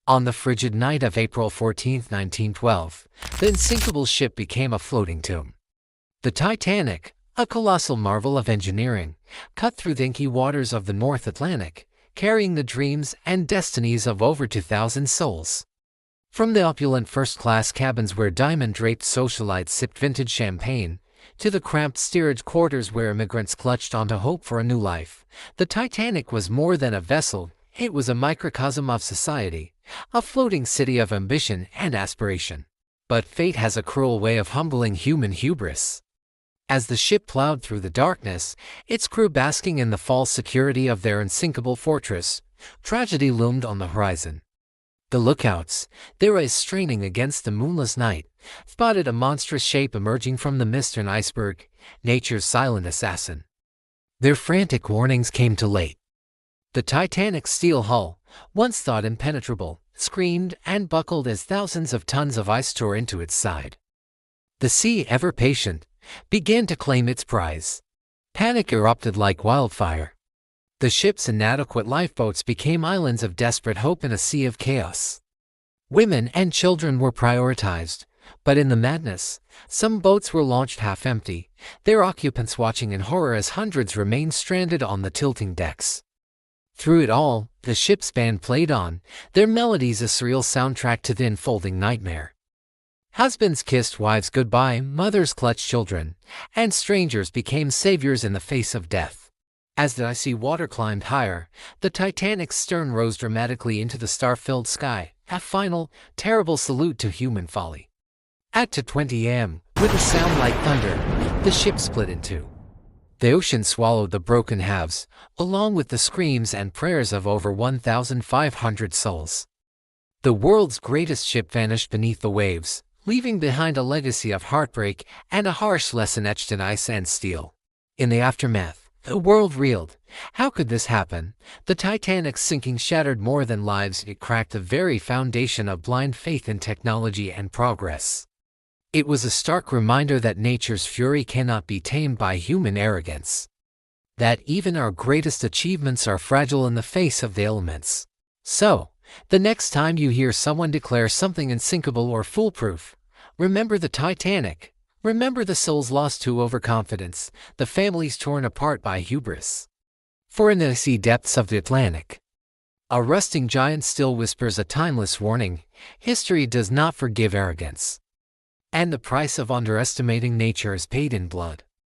On the frigid night of April 14, 1912, the unsinkable ship became a floating tomb. The Titanic, a colossal marvel of engineering, cut through the inky waters of the North Atlantic, carrying the dreams and destinies of over 2,000 souls. From the opulent first-class cabins where diamond-draped socialites sipped vintage champagne, to the cramped steerage quarters where immigrants clutched onto hope for a new life, the Titanic was more than a vessel. It was a microcosm of society, a floating city of ambition and aspiration. But fate has a cruel way of humbling human hubris. As the ship plowed through the darkness, its crew basking in the false security of their unsinkable fortress, tragedy loomed on the horizon. The lookouts, their eyes straining against the moonless night, spotted a monstrous shape emerging from the mist, an iceberg, nature's silent assassin. Their frantic warnings came too late. The Titanic's steel hull, once thought impenetrable, screamed and buckled as thousands of tons of ice tore into its side. The sea, ever patient, began to claim its prize. Panic erupted like wildfire. The ship's inadequate lifeboats became islands of desperate hope in a sea of chaos. Women and children were prioritized, but in the madness, some boats were launched half empty, their occupants watching in horror as hundreds remained stranded on the tilting decks. Through it all, the ship's band played on, their melodies a surreal soundtrack to the unfolding nightmare. Husbands kissed wives goodbye, mothers clutched children, and strangers became saviors in the face of death. As the icy water climbed higher, the Titanic's stern rose dramatically into the star-filled sky, a final, terrible salute to human folly. At 2:20 a.m., with a sound like thunder, the ship split in two. The ocean swallowed the broken halves, along with the screams and prayers of over 1,500 souls. The world's greatest ship vanished beneath the waves, leaving behind a legacy of heartbreak and a harsh lesson etched in ice and steel. In the aftermath, the world reeled. How could this happen? The Titanic's sinking shattered more than lives. It cracked the very foundation of blind faith in technology and progress. It was a stark reminder that nature's fury cannot be tamed by human arrogance. That even our greatest achievements are fragile in the face of the elements. So, the next time you hear someone declare something unsinkable or foolproof, remember the Titanic. Remember the souls lost to overconfidence, the families torn apart by hubris. For in the icy depths of the Atlantic, a rusting giant still whispers a timeless warning: history does not forgive arrogance. And the price of underestimating nature is paid in blood.